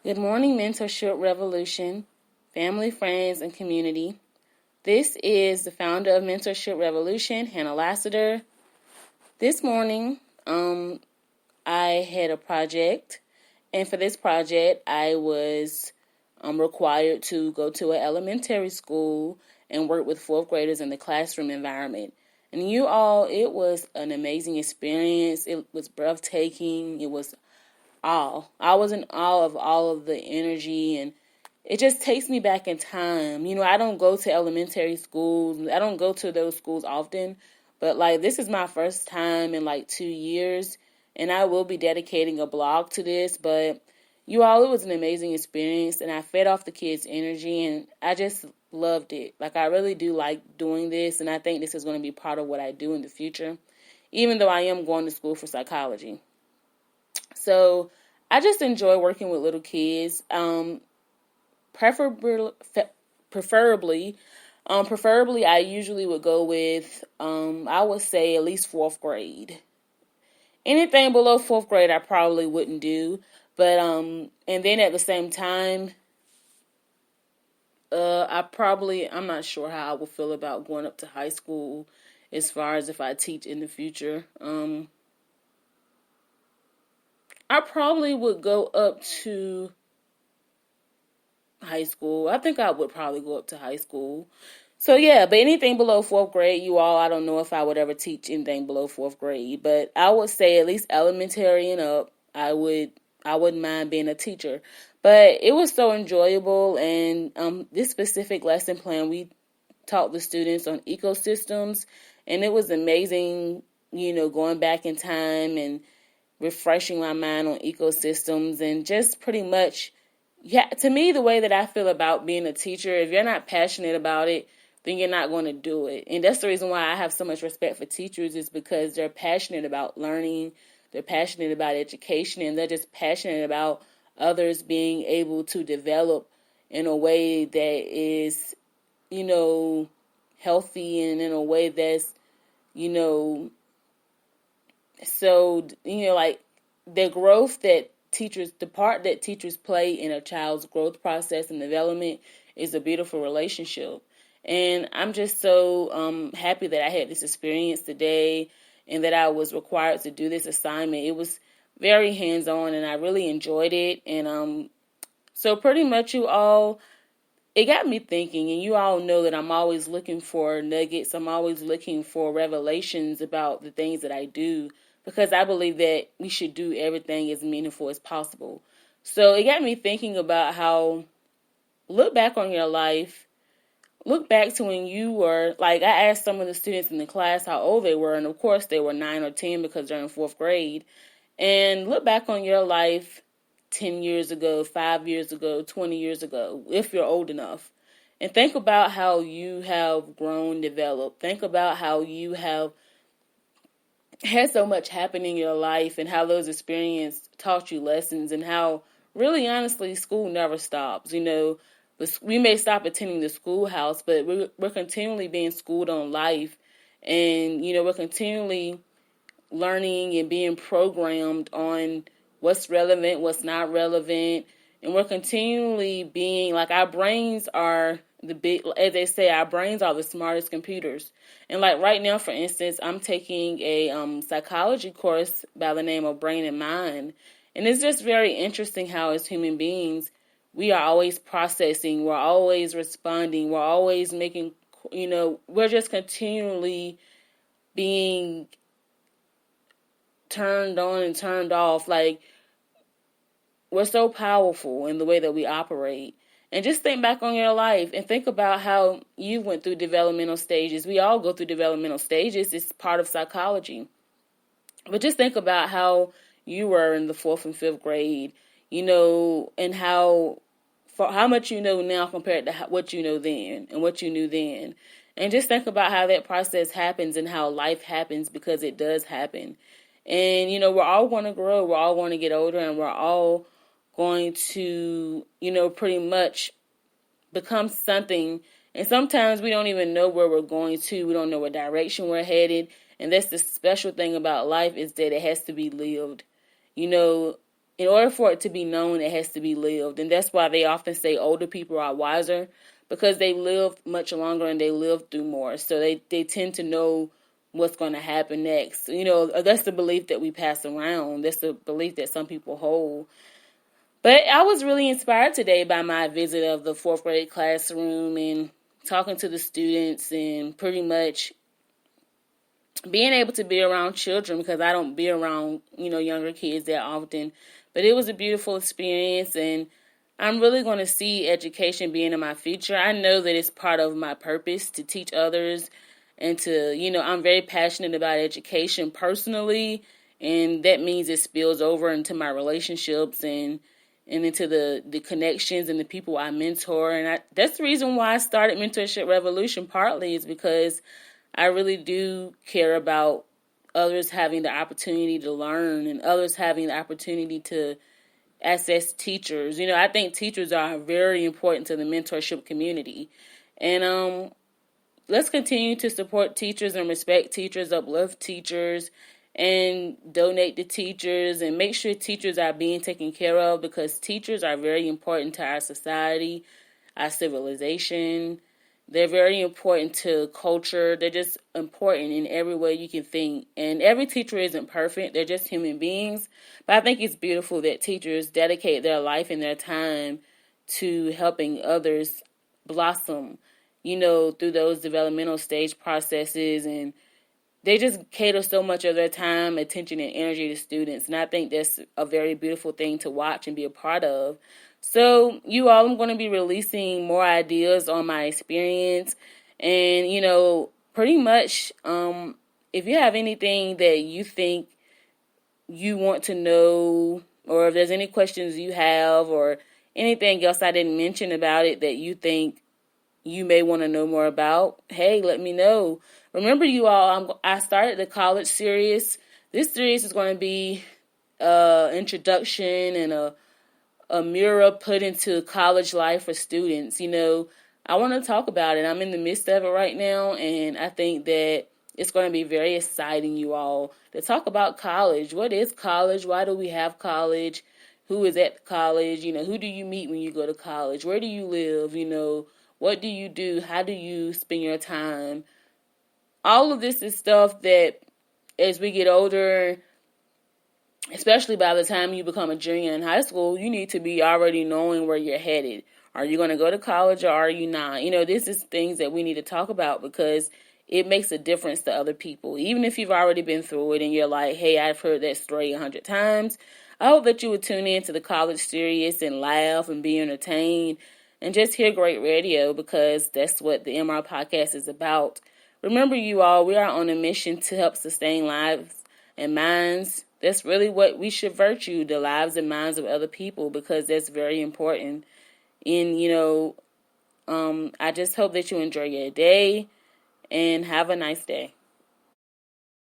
Good morning, Mentorship Revolution, family, friends, and community. This is the founder of Mentorship Revolution, Hannah Lassiter. This morning, I had a project, and for this project, I was required to go to an elementary school and work with fourth graders in the classroom environment. And it was an amazing experience. It was breathtaking. It was awe. I was in awe of all of the energy, and it just takes me back in time. I don't go to elementary schools. I don't go to those schools often, but this is my first time in 2 years, and I will be dedicating a blog to this. But it was an amazing experience, and I fed off the kids' energy, and I just loved it. I really do like doing this, and I think this is going to be part of what I do in the future, even though I am going to school for psychology. So I just enjoy working with little kids. Preferably, I usually would go with, I would say at least fourth grade. Anything below fourth grade, I probably wouldn't do. But and then at the same time, I'm not sure how I will feel about going up to high school as far as if I teach in the future. I probably would go up to high school. I think I would probably go up to high school. So yeah, but anything below fourth grade, I don't know if I would ever teach anything below fourth grade, but I would say at least elementary and up, I wouldn't mind being a teacher. But it was so enjoyable, and this specific lesson plan, we taught the students on ecosystems, and it was amazing, going back in time and refreshing my mind on ecosystems, and just pretty much, to me, the way that I feel about being a teacher, if you're not passionate about it, then you're not going to do it. And that's the reason why I have so much respect for teachers, is because they're passionate about learning, they're passionate about education, and they're just passionate about others being able to develop in a way that is, healthy, and in a way that's, so, the growth the part that teachers play in a child's growth process and development is a beautiful relationship. And I'm just so happy that I had this experience today and that I was required to do this assignment. It was very hands-on, and I really enjoyed it. And so pretty much it got me thinking, and you all know that I'm always looking for nuggets. I'm always looking for revelations about the things that I do, because I believe that we should do everything as meaningful as possible. So it got me thinking about how, look back on your life, look back to when you were, I asked some of the students in the class how old they were, and of course they were 9 or 10 because they're in fourth grade. And look back on your life 10 years ago, 5 years ago, 20 years ago, if you're old enough. And think about how you have grown, developed. Think about how you have had so much happen in your life, and how those experiences taught you lessons, and how, really honestly, school never stops. We may stop attending the schoolhouse, but we're continually being schooled on life, and we're continually learning and being programmed on what's relevant, what's not relevant, and we're continually being, our brains are as they say, our brains are the smartest computers. And right now, for instance, I'm taking a psychology course by the name of Brain and Mind, and it's just very interesting how, as human beings, we are always processing, we're always responding, we're always making, we're just continually being turned on and turned off. We're so powerful in the way that we operate. And just think back on your life and think about how you went through developmental stages. We all go through developmental stages. It's part of psychology. But just think about how you were in the 4th and 5th grade, and how much you know now compared to what you know then and what you knew then. And just think about how that process happens and how life happens, because it does happen. And, we're all going to grow. We're all going to get older, and we're all going to, pretty much become something. And sometimes we don't even know where we're going to. We don't know what direction we're headed. And that's the special thing about life, is that it has to be lived. in order for it to be known, it has to be lived. And that's why they often say older people are wiser, because they lived much longer and they lived through more. So they tend to know what's going to happen next. That's the belief that we pass around. That's the belief that some people hold. But I was really inspired today by my visit of the fourth grade classroom and talking to the students and pretty much being able to be around children, because I don't be around, younger kids that often. But it was a beautiful experience, and I'm really going to see education being in my future. I know that it's part of my purpose to teach others and to, I'm very passionate about education personally, and that means it spills over into my relationships and into the connections and the people I mentor. And that's the reason why I started Mentorship Revolution, partly is because I really do care about others having the opportunity to learn and others having the opportunity to access teachers. I think teachers are very important to the mentorship community. And let's continue to support teachers and respect teachers, uplift teachers, and donate to teachers, and make sure teachers are being taken care of, because teachers are very important to our society, our civilization. They're very important to culture. They're just important in every way you can think. And every teacher isn't perfect. They're just human beings. But I think it's beautiful that teachers dedicate their life and their time to helping others blossom, through those developmental stage processes. And they just cater so much of their time, attention, and energy to students. And I think that's a very beautiful thing to watch and be a part of. So, you all, I'm going to be releasing more ideas on my experience. And, pretty much, if you have anything that you think you want to know, or if there's any questions you have, or anything else I didn't mention about it that you think you may want to know more about, hey, let me know. Remember, you all, I started the college series. This series is going to be introduction and a mirror put into college life for students. I want to talk about it. I'm in the midst of it right now, and I think that it's going to be very exciting, you all, to talk about college. What is college? Why do we have college? Who is at college? Who do you meet when you go to college? Where do you live? What do you do? How do you spend your time? All of this is stuff that, as we get older, especially by the time you become a junior in high school, you need to be already knowing where you're headed. Are you going to go to college or are you not? This is things that we need to talk about, because it makes a difference to other people. Even if you've already been through it and you're like, hey, I've heard that story 100 times. I hope that you would tune in to the college series and laugh and be entertained and just hear great radio, because that's what the MR podcast is about. Remember, you all, we are on a mission to help sustain lives and minds. That's really what we should virtue, the lives and minds of other people, because that's very important. And, I just hope that you enjoy your day and have a nice day.